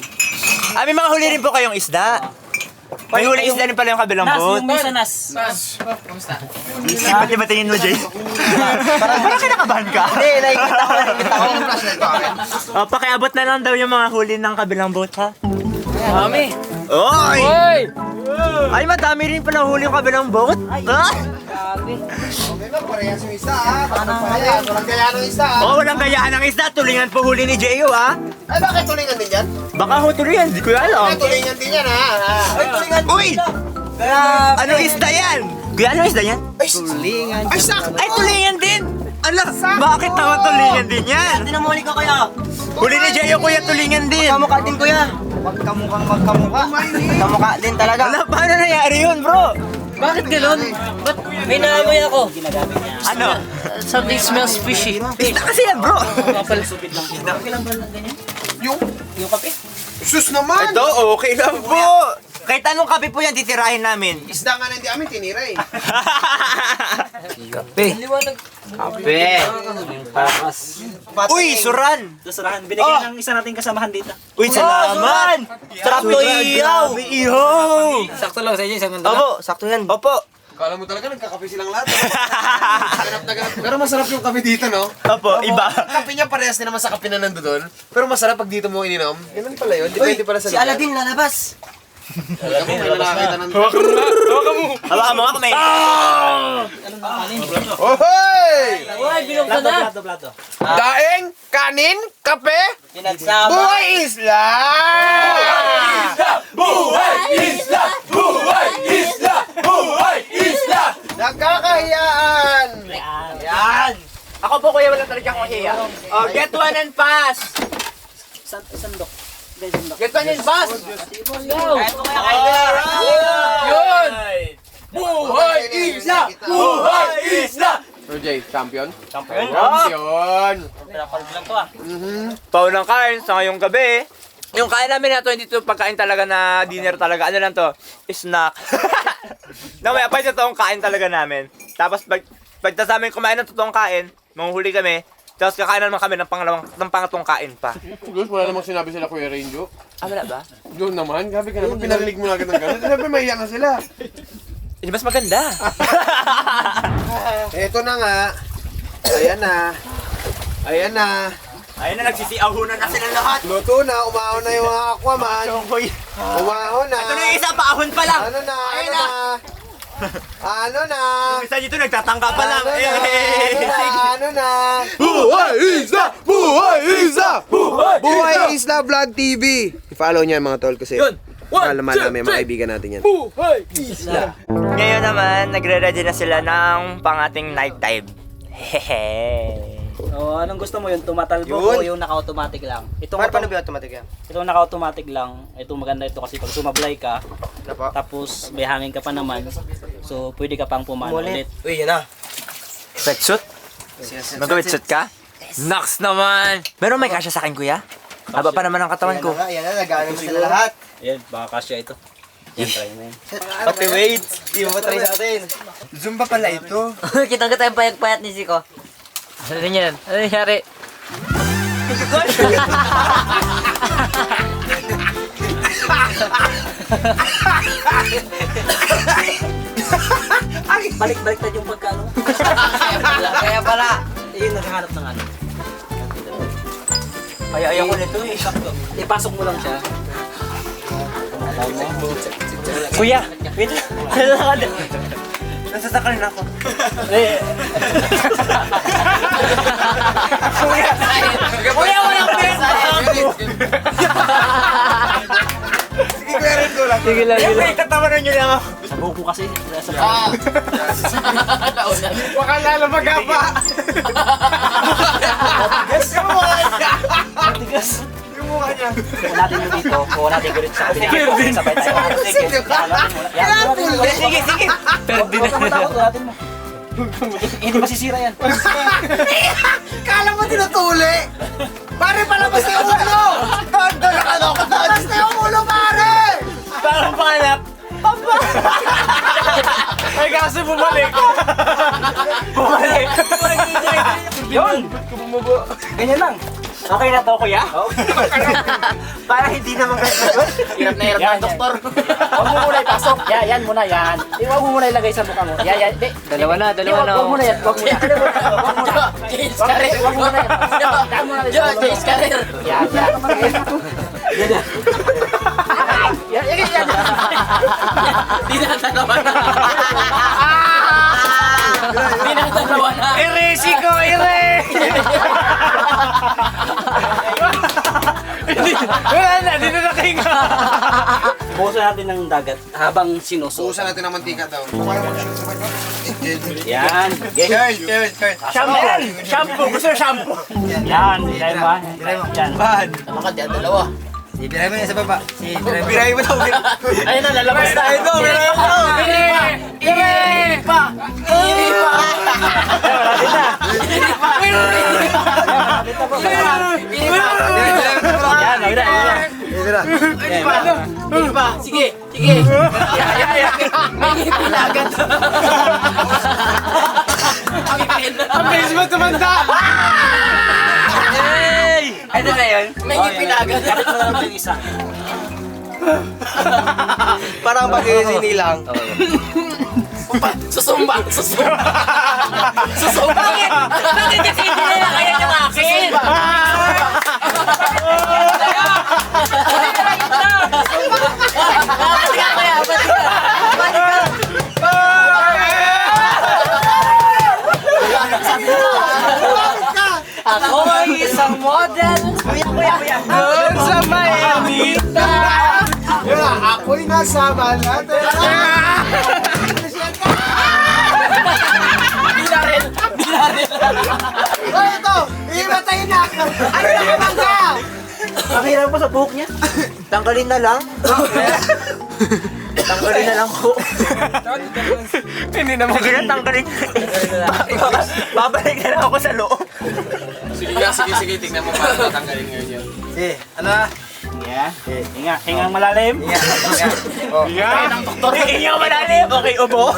May mga huli rin po kayong isda. May huli isda rin pala yung kabilang boat. Yung misa nas. Ba't di ba tingin mo, Jay? Parang kinakabahan ka. Hindi, nakikita ko. Ang flashlight pa akin. Pakiabot na lang daw yung mga huli ng kabilang boat, ha? Mami. Oy! Hoy! Ay, madami rin pala huli yung kabilang boat. Ha? Okay ba? Parehas yung isda ha? Walang gaya ng isda ha? Oh, walang gayaan ng isda. Tulingan po huli ni Jeyo, ha? Ay, bakit tulingan din yan? Baka ho tulingan, di ko alam. Ay, tulingan din yan ha? Ay, tulingan Uy! Anong isda yan? Kuya, anong isda yan? Ay, tulingan. Ay, sakto! Ay, tulingan din! Ala, bakit naman tulingan din yan? Tinamuli ko kaya. Huli ni Jeyo, kuya, tulingan din. Kamukha din kuya. Magkamukha. Kamukha din talaga. Ala, paano nangyari yun, bro? Bakit ganun? Ba't may naamoy ako? Ano? Something smells fishy. Isda kasi yan, bro. Yung kape. Sus naman! Ito, okay lang po. Kahit anong kape po yan, titirahin namin. Isda nga na hindi amin tinira eh. Kape. Kape. Uy, suran. Surahan. Binigyan ng isa nating kasamahan dito. Uy, salamat. Sarap to ihaw. Ihaw. Sakto lang sa inyo, isang Opo, sakto yan. Opo. Kala mo talaga nagkakape silang lahat. Pero masarap yung kape dito, no? Opo, iba. Kape niya parehas din naman sa kape na nandoon. Pero masarap pag dito mo ininom. Ganun pala yun. Depende pala sa Si Aladdin lalabas. Aladdin, may nakakita ng... Hawakan mo nga kami. Ohoy! Uy, bilog ka na! Daing, kanin, kape, Pinagsama. buhay isla! Buhay isla! Buhay isla! Buhay isla! Nagkakahiyaan! Yan! Ako po kuya, wala talaga akong hiya. Oh, get one and pass! Sandok. Get one and pass! Yun! Buhay isla! Buhay isla! Jay, champion? Champion! Pinapalog lang to ah. Paunang kain sa ngayong gabi. Yung kain namin na 22 pagkain talaga na dinner talaga. Ano lang to? Snack. No, may apay sa toong kain talaga namin. Tapos pagtas namin kumain ng totoong kain, manguhuli kami. Tapos kakain naman kami ng pangatong kain pa. Diyos, wala namang sinabi sila Kuya Renjo. Ah, wala ba? Yun naman, gabi ka naman, pinarinig mo na agad ng gano'n. Sinabi, mahiya na sila. Eh, mas maganda. Eto na nga. Ayan na. Ayan na. Ayun na, nagsisiahunan na sila lahat. Luto na, umahon na yung mga aquaman. Umahon na. Ito na yung isa, paahon pa lang. Ano na, ano na. Ano na. Yung isa dito, nagtatangka pa lang. Ano na. Buhay Isla! Buhay Isla! Buhay Isla Vlog TV. I-follow niyan mga tol kasi malaman namin mga kaibigan natin yan. Ngayon naman, nagre-ready na sila ng pangating night time. Hehe. Oh, anong gusto mo yun? Tumatalbo o yung naka-automatic lang? Itong Paano ba automatic yan? Itong naka-automatic lang, ito maganda ito kasi pag sumablay ka, tapos may hangin ka pa naman, so pwede ka pang pumano ulit. Uy, yan na. Wetsuit? Mag-wetsuit ka? Naks naman! Meron may kasya sa akin, kuya? Haba pa naman ang katawan ko. Yan na, nag-ano sila lahat. Ayan, baka kasya ito. Yan, try mo yan. Pati weights, di mo try sa atin. Zumba pala ito. Kitang-kita yung payat-payat ni Zico. Ano rin yan? Ano nangyari? Balik-baliktad yung pagkano. Kaya pala. Yun, naghahanap ng ano. Ay, ayaw ko nito eh. Ipasok mo lang siya. Kuya! Wait lang! Nasasakal na ako. Kuya! Kuya, walang pera! Sige, Kuya Renzo lang. Sige lang, sige lang. Tatawanan nyo lang ako. Sa buko kasi. Baka lalabagapa. Matigas. Yung mukha niya. Kuha natin yung dito. Kuha natin ko rin sa kabila. Sabay tayo. Sige. Sige, sige. Kuha natin mo. Hindi masisira yan. Kala mo tinutuli? Pare, palabas na yung ulo! Palabas na yung ulo, pare! Parang panap. Ay, kasi bumalik. Bumalik. Yun! Ganyan lang. Okay na to, kuya? Para hindi naman ganito. Hirap na hirap na, doktor. Huwag mo muna ipasok. Yan muna, yan. Huwag mo muna ilagay sa mukha mo. Yan. Dalawa na. Huwag mo na yan. Huwag mo na. James Career. Huwag mo na yan. Daan mo na rin sa ulo. James Career. Yan. Dinadalawa na. Dinadalawa na. Eresi ko, ere! Wala na, di na nakahinga. Buhusan natin ng dagat habang sinusuot. Buusan natin ng mantika daw. Yan. Shampoo! Shampoo! Gusto shampoo! Yan. Dahil ba? Yan. Dalawa. Ibiray mo yan sa baba. Biray mo daw. Ayun na, lalabas na. Ito, biray mo daw. Ire pa! Yan, Sige. May pilagan. Ang bilis mo tumanda! Ano na yun? May pilagan. Kapit mo lang yung isa. Parang pag-iisini lang. Susumba! Bakit kasi hindi nila kaya yung akin? Ako ay isang model. Kuya. Doon sa Miamita. Ako'y nasa Malatela. Hoy, ito! Iimatay na! Ano na naman ka? Nakahirap pa sa buhok niya. Tanggalin na lang. Tanggalin na lang po. Hindi naman ganyan, tanggalin. Babalik na lang ako sa loob. Sige, tingnan mo paano tatanggalin ngayon yun. Sige, ano na? Hingang malalim. Hingang malalim. Okay, ubo.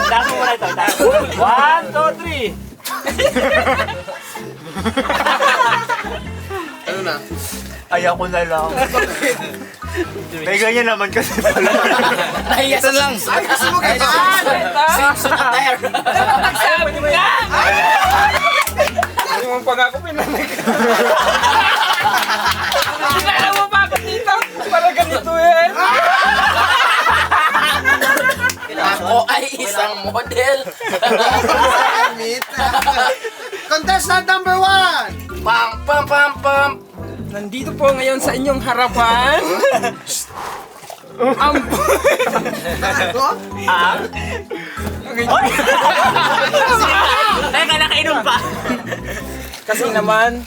Dako mo na ito. 1, 2, 3. Ano na? Ayaw ko na lang. May ganyan naman kasi pala. Nahiyasan lang. Ay, gusto mo kitaan! Simpson attire. Nagsabi ka! Ano mong pangako pinanay ka? Kilala mo ba ako dito? Para ganito yan. Ako ay isang model. Contestant number 1! Pam. Nandito po ngayon sa inyong harapan. Ang... Teka, nakainom pa. Kasi naman,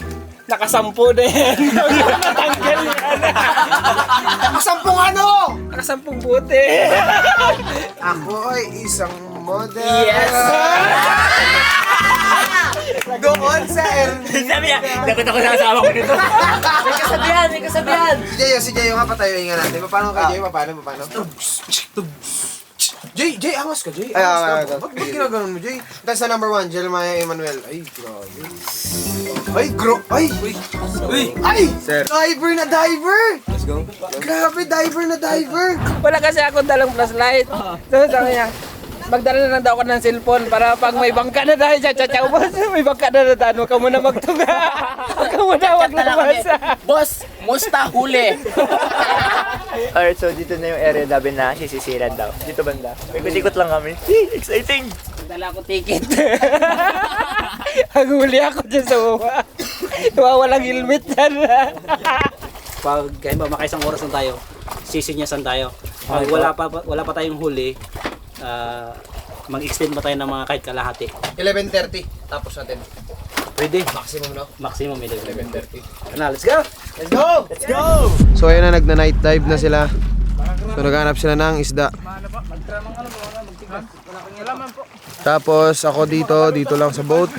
nakasampu na yan. Natanggal yan. Nakasampung ano? Nakasampung buti. Ako ay isang model. Yes! Doon sa Ernie. Sabi niya, nakita ko sa asawa ko dito. May kasabihan. Si Jayo nga patayuin nga natin. Paano ka, Jayo? Paano? Jay, angas ka, Jay. Angas ka. Ba't ginaganon mo, Jay? Tapos sa number 1, Jeremiah Emmanuel. Ay, grabe. Ay! Sir. Diver na diver! Let's go. Grabe, diver na diver! Wala kasi ako dalang flashlight. So sabi niya, magdala na lang daw ako ng cellphone para pag may bangka na dahil siya, boss, may bangka na daan, huwag ka muna magtuga. Huwag lumabas. Boss, musta huli? Alright, so dito na yung area namin na sisisiran daw. Dito banda. May kutikot lang kami. Exciting! Dala ko ticket. Haguli ako dyan sa baba. Wawalang helmet yan. Pag kayo ba makaisang oras na tayo, sisinyasan tayo. Pag wala pa tayong huli, mag-extend pa tayo ng mga kahit kalahati. 11:30, tapos natin. Pwede. Maximum, no? Maximum 11:30. Let's go! Let's go! So ayun na, nagna-night dive na sila. So naghanap sila ng isda. Tapos ako dito lang sa boat.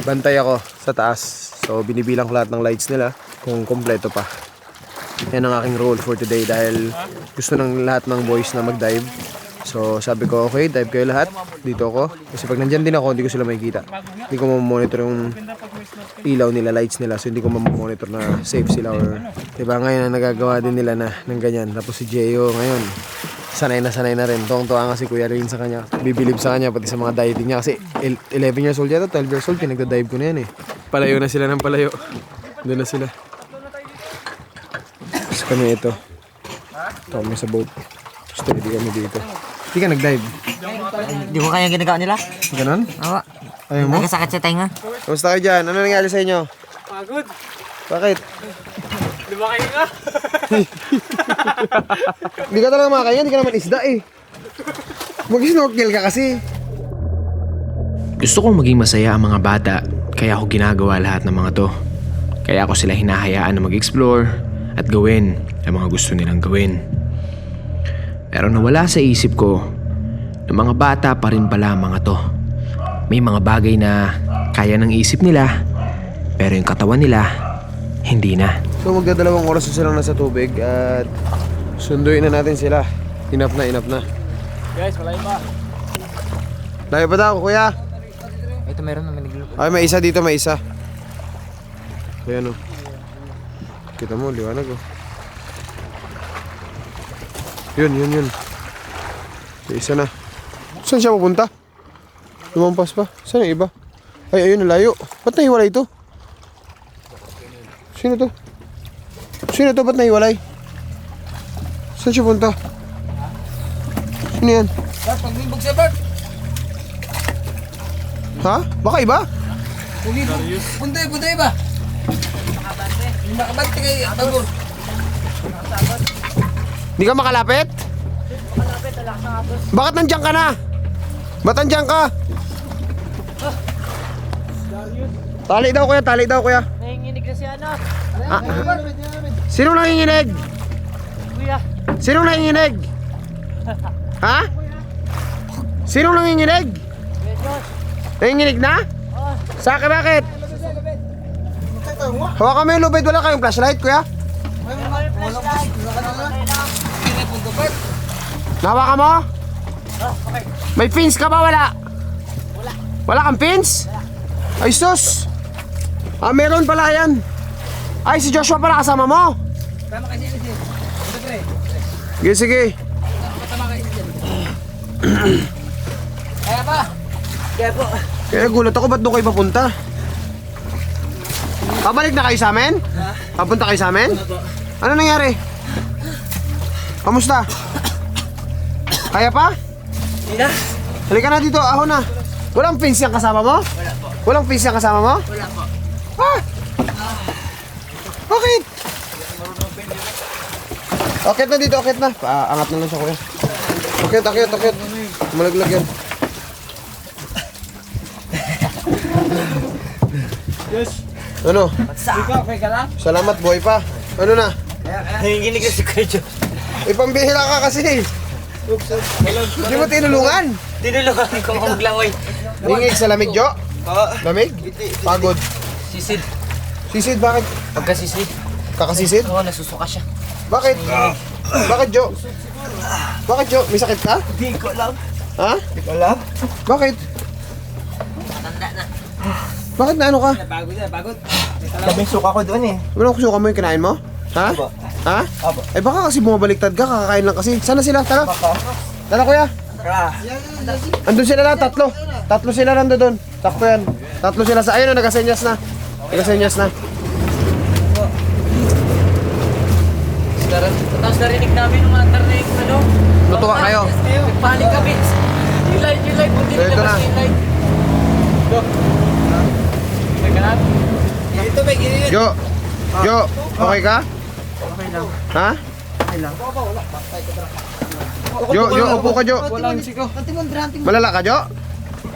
Bantay ako sa taas. So binibilang ko lahat ng lights nila kung kompleto pa. Yan ang aking role for today dahil gusto ng lahat ng boys na mag-dive. So sabi ko, okay, dive kayo lahat. Dito ako. Kasi pag nandyan din ako, hindi ko sila makikita. Hindi ko mamonitor yung ilaw nila, lights nila. So hindi ko mamonitor na safe sila or... Diba ngayon nagagawa din nila na ng ganyan. Tapos si Jeyo ngayon, sanay na rin. Tuwang-tuwa nga si Kuya Rain sa kanya. Bibilib sa kanya, pati sa mga diving niya. Kasi 11 years old yata, 12 years old, pinagda-dive ko na yan eh. Palayo na sila ng palayo. Doon na sila. Tapos kami ito. Ito kami sa boat. Steady kami dito. Hindi ka nag-dive? Di ko kaya ginagawa nila. Ganon? Awa. Ayaw mo? Nagkasakit sa tenga. Kamusta kayo dyan? Ano nangyari sa inyo? Pagod. Bakit? Lumaki ka. Hindi ka talaga makakaya, hindi ka naman isda eh. Mag-snorkel ka kasi. Gusto kong maging masaya ang mga bata, kaya ako ginagawa lahat ng mga to. Kaya ako sila hinahayaan na mag-explore at gawin ang mga gusto nilang gawin. Pero nawala sa isip ko na mga bata pa rin pala ang mga to. May mga bagay na kaya ng isip nila, pero yung katawan nila, hindi na. So magdadalawang oras na silang nasa tubig at sunduin na natin sila. Enough na. Guys, malayo pa. Layo pa daw, kuya. Ito meron na maniglo. Ay, may isa dito, may isa. Ayan o. Kita mo, liwanag o. Yun. Yung isa na. Saan siya pupunta? Lumampas pa. Saan yung iba? Ay, ayun, nalayo. Ba't nahiwalay ito? Sino to? Ba't nahiwalay? Saan siya punta? Sino yan? Bart, pagbimbog siya, Bart. Ha? Baka iba? Punta iba. Makabante kay Bagor. Hindi ka makalapit? Bakit nandiyan ka na? Ba't nandiyan ka? Tali daw kuya. Nanginginig na si ano. Ah, sino nanginginig? Kuya. Sino nanginginig? Ha? Sino nanginginig? Nanginginig na? Sa akin bakit? Hawakan mo yung lubid, wala kayong flashlight kuya? Nahawakan mo? May pins ka ba? Wala. Wala kang pins? Ay sus! Ah, meron pala yan. Ay, si Joshua pala kasama mo. Tama kasi yun. Sige. Tama kasi yun. Kaya pa. Kaya gulat ako, ba't doon kayo papunta? Pabalik na kayo sa amin? Papunta kayo sa amin? Ano nangyari? Kamusta? Kaya pa? Hindi na. Halika na dito, ahon na. Walang pins yung kasama mo? Wala po. Walang pins yung kasama mo? Wala po. Ah! Bakit? Akit na dito, akit na. Paangat na lang siya kuya. Akit. Malaglag yan. Ano? Ikaw, okay ka lang? Salamat boy pa. Ano na? Nanginginig na si Kuya Jo. Pambihira ka kasi. Hindi mo tinulungan. Tinulungan ko maglangoy. Hingig sa lamig, Jo? Lamig? Pagod. Sisid. Sisid, bakit? Pagkasisid. Kakasisid? Oo, nasusuka siya. Bakit? Bakit, Jo? Bakit, Jo? May sakit ka? Hindi ko alam. Ha? Hindi ko alam. Bakit? Matanda na. Bakit na ano ka? Pagod. Labing suka ko doon eh. Ano kusuka mo yung kinain mo? Ha? Abo. Ha? Abo. Eh baka kasi bumabaliktad ka, kakakain lang kasi. Sana sila? Tara. Tara kuya. Andun sila na, tatlo. Tatlo sila nando doon. Sakto yan. Tatlo sila sa, ayun, nagasenyas na. Nagasenyas na. Tapos narinig namin yung mga tarnig, ano? Lutuwa kayo. Nagpanik kami. Yung light, buti So, ito nila na. yung light. Ito ba, ginilid? Jo, okay ka? Okay lang. Ha? Okay lang. Jo, upo ka, Jo. Walang siko. Malala ka, Jo?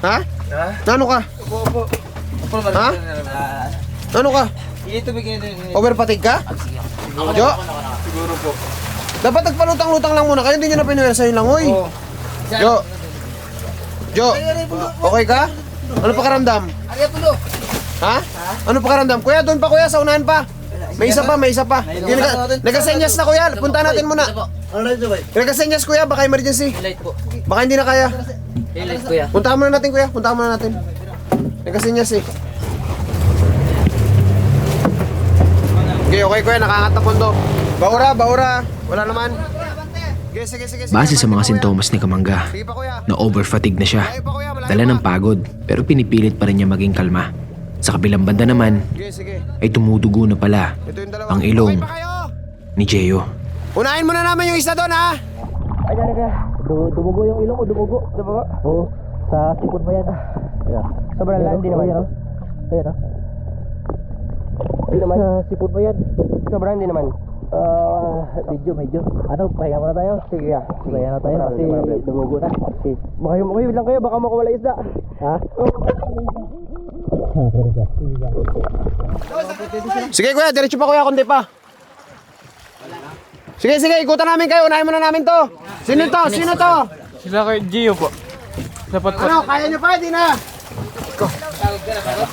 Ha? Nano ka? Ha? Ano ka? Ito ba, ginilid? Over fatigue ka? Jo? Siguro po. Dapat nagpalutang-lutang lang muna kayo, hindi nyo na pinuwersa yung langoy. Jo, okay ka? Ano pakiramdam? Ariya pulo. Ha? Ano pakiramdam? Kuya, doon pa kuya, sa unahan pa. May isa pa. Nagasenyas na kuya, punta natin muna. Ano na ito ba? Nagasenyas kuya, baka emergency. Light po. Baka hindi na kaya. Light kuya. Puntahan muna natin kuya, puntahan muna natin. Nagasenyas eh. Okay kuya, nakaangat na pondo. Baura. Wala naman. Sige. Base sa mga sintomas ni Kamangga, Sige pa kuya. na overfatigue na siya, Malayo pa kuya, malayo dala pa. ng pagod, pero pinipilit pa rin niya maging kalma. Sa kabilang banda naman, Sige. ay tumudugo na pala Ito yung dalawa. ang ilong Okay pa kayo? ni Jeyo. Unahin muna namin yung isa doon ha. Ay, dyan ka. Dumugo yung ilong ko, dumugo. Dumugo? Oo. Sa sipon mo yan. Sobrang lang, hindi naman. Ayan o. Hindi naman. Sa sipon mo yan. Sobrang hindi naman. Medyo. Ano, pahinga muna tayo? Sige ka. Pahinga na tayo kasi dumugo na. Okay. Makayo lang kayo, baka makawala isda. Ha? Sige kuya, diretso pa kuya, kundi pa. Sige, ikutan namin kayo. Unahin muna namin to. Sino to? Sila kay Gio po. Dapat po. Ano, kaya nyo pa? Di na.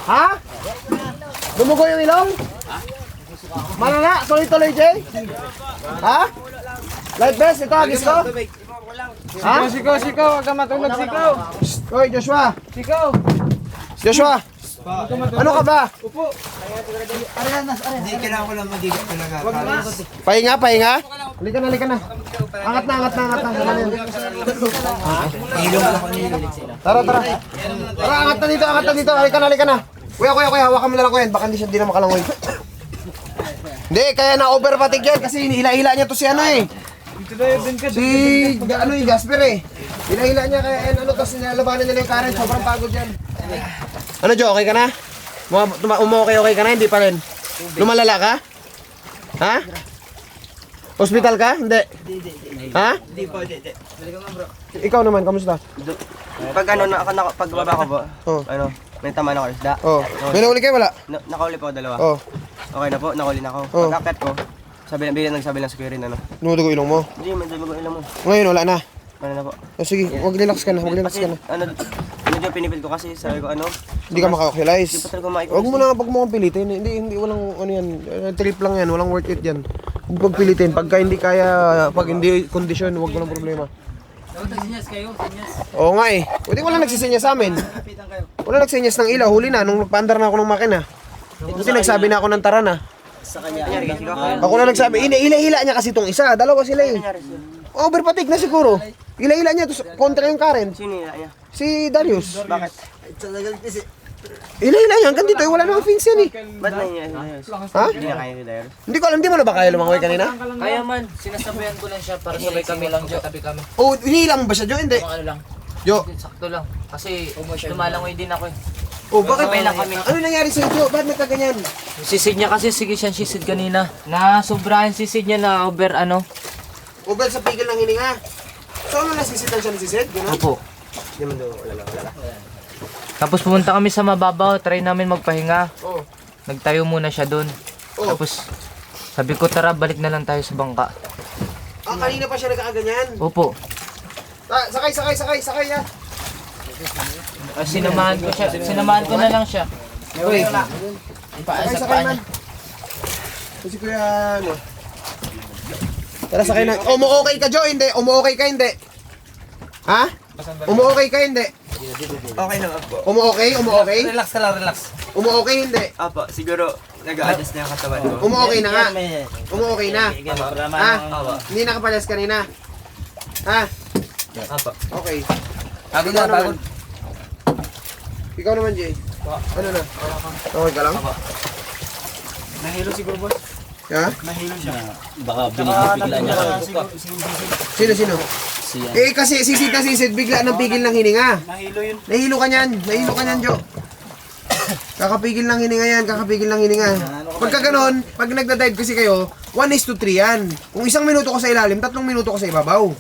Ha? Dumugo yung ilong? Malala, tuloy-tuloy, Jay? Ha? Light vest, ito, agis ko? Ha? Sikaw. Huwag ka matulog, sikaw. Hoy, Joshua. Sikaw. Joshua. Ano ka ba? Hindi, kailangan ko lang magigat talaga. Pahinga? Halika na. Angat na. Tara. Tara, angat na dito. Halika na. Kuya, hawakan mo na lang ko yan. Baka hindi na makalangoy. Hindi, kaya na-over fatigue yan kasi hila-hila niya to si ano eh. Jasper eh. Hila-hila niya kaya tapos nilalabanan nila yung current. Sobrang pagod yan. Ano, Jo, okay ka na? Okay ka na? Hindi pa rin. Lumalala ka? Ha? Hospital ka? Hindi. Ha? Hindi po. Ikaw naman, kamusta? Pag pagbaba ko po, may tama na ako isda. May nahuli kayo, wala? Nakauli po dalawa. Okay na po, nakauli na ako. Oh. Pag-akit ko, nagsabi lang sa kuya rin Numudugo ilong mo? Hindi, madami ko ilang mo. Ngayon, wala na. Ano na po? Sige, relax ka na. Kasi, medyo pinipil ko kasi, sabi ko Hindi ka maka-oculize. Hindi pa talaga maka-oculize. Huwag mo kang pilitin. Hindi, walang ano yan. Trip lang yan, walang worth it yan. Huwag pagpilitin. Pagka hindi kaya, pag hindi kondisyon, huwag walang problema. Oo nga eh. Pwede wala nagsisinyas sa amin. Wala nagsinyas ng ilaw. Huli na, nung nagpaandar na ako ng makina. Kasi nagsabi na ako ng tara na. Sa kanya. Ako na nagsabi, hila niya kasi itong isa. Dalawa sila eh. Overfatigue na siguro. Hila niya, kontra yung current. Sino nila niya? Si Darius. Bakit? Hila niya, hanggang dito eh. Wala namang fins yan eh. Ba't na niya? Ha? Hindi na kaya ni Darius. Hindi ko alam, di mo na ba kaya lumangoy kanina? Kaya man, sinasabayan ko lang siya para sabay kami lang, tabi kami. Oh, hinihila mo ba siya, Jo? Hindi. Ano lang, Jo. sakto lang. Kasi lumalangoy din ako eh. Oh, bakit? Sabay lang kami. Ano nangyari sa'yo, Jo? Bakit nagkaganyan? Sisid niya kasi, sige siyang sisid kanina. Na sobrahan sisid niya na over Over sa pigil ng hininga. So ano nasisitan siya nasisid? Gano'n? Opo. Hindi man daw, wala. Tapos pumunta kami sa mababaw, try namin magpahinga. Oo. Nagtayo muna siya doon. Oo. Tapos sabi ko tara balik na lang tayo sa bangka. Kanina pa siya nagkakaganyan. Opo. Sakay ya. Sinamahan ko na lang siya. Uy. Ipaan sa Sakay paa man. niya. Kasi kuya, ano? Tara, sakay na. Umu-okay ka, Jo? Hindi. Umu-okay ka, hindi. Ha? Umu-okay ka, hindi. Okay naman po. Umu-okay? Relax ka lang, relax. Umu-okay, hindi. Apo, siguro nag-a-adjust na yung katawan ko. Umu-okay na nga. Umu-okay na. Ha? Apo. Hindi nakapalas kanina. Ha? Apo. Okay. Pagod Ikaw na, pagod. Ikaw naman, Jay. Ano na? Okay ka lang? Nahilo siguro, boss. Ha? Baka binigla niya. Sino? Eh kasi sisid na sisid, bigla nang pigil ng hininga. Nahilo ka niyan, Jo. Kakapigil ng hininga yan, Pagka ganon, pag nagda-dive kasi kayo, 1:3 yan. Kung 1 minuto ko sa ilalim, 3 minuto ko sa ibabaw.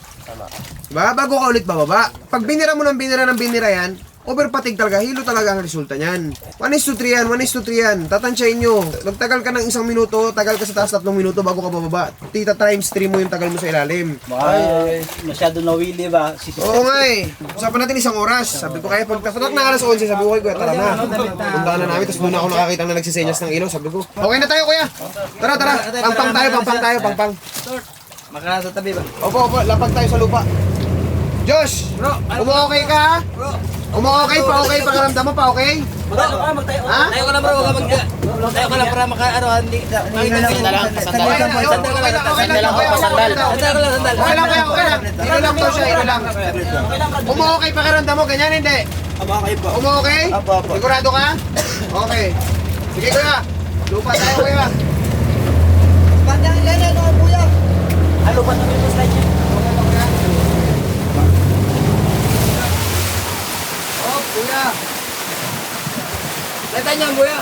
Diba? Bago ka ulit bababa. Pag binira mo ng binira yan, overfatigue talaga, hilo talaga ang resulta niyan. 1:3 yan, tatansyahin nyo. Magtagal ka ng 1 minuto, tagal ka sa taas 3 minuto bago ka bababa. Tita times 3 mo yung tagal mo sa ilalim. Baka masyado nawili ba? Oo nga eh. Usapan natin 1 oras. Sabi ko kaya pag tatak na alas 11, sabi ko kay kuya, tara na. Puntahan na namin, tapos doon ako nakakita na nagsisenyas ng ilaw. Sabi ko, okay na tayo kuya. Tara. Pangpang. Makanasa tabi ba? Opo, lapag tayo sa lupa. Josh! Umu-okay ka ha? Umu-okay pa, okay? Pakiramdam mo pa, okay? Magtayo. Ha? Tayo ka lang bro, tayo ka lang para hindi. Ino lang to siya, ino lang. Umu-okay pakiramdam mo, ganyan hindi? Okay po. Umu-okay? Apo. Sigurado ka? Okay. Sige kuya, lupa tayo kuya. Pandang ilan ano kuya? Ano ba namin yung slide niya? Oh, kuya. Lata niya kuya.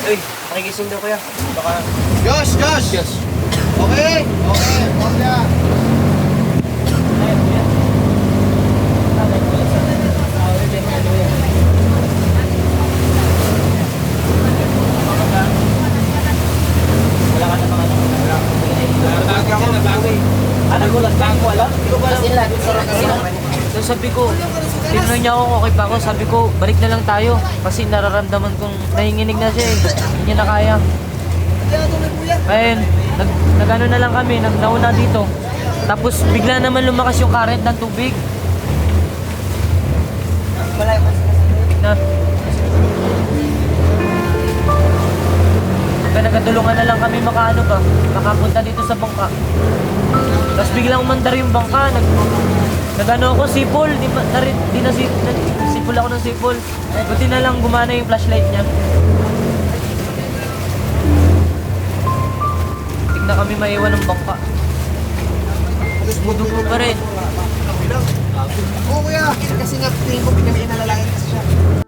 Uy, nakigising daw kuya. Baka Josh! Okay. Kuya. So sabi ko, tinanong niya ako okay pa ako, sabi ko balik na lang tayo kasi nararamdaman kong nanginginig na siya eh, hindi niya na kaya. Ayun, nag-ano na lang kami, nauna dito. Tapos bigla naman lumakas yung current ng tubig. Na. Hanggang nagkatulungan na lang kami makapunta dito sa bangka. Tapos biglang umandar yung bangka, nagano ako sipol, sipol ako ng sipol. Buti na lang gumana yung flashlight niya. Tignan kami maiwan ng bangka. Dugo pa rin. Oo kuya, kasi nga tingin ko pinamiin na lalaki kasi siya.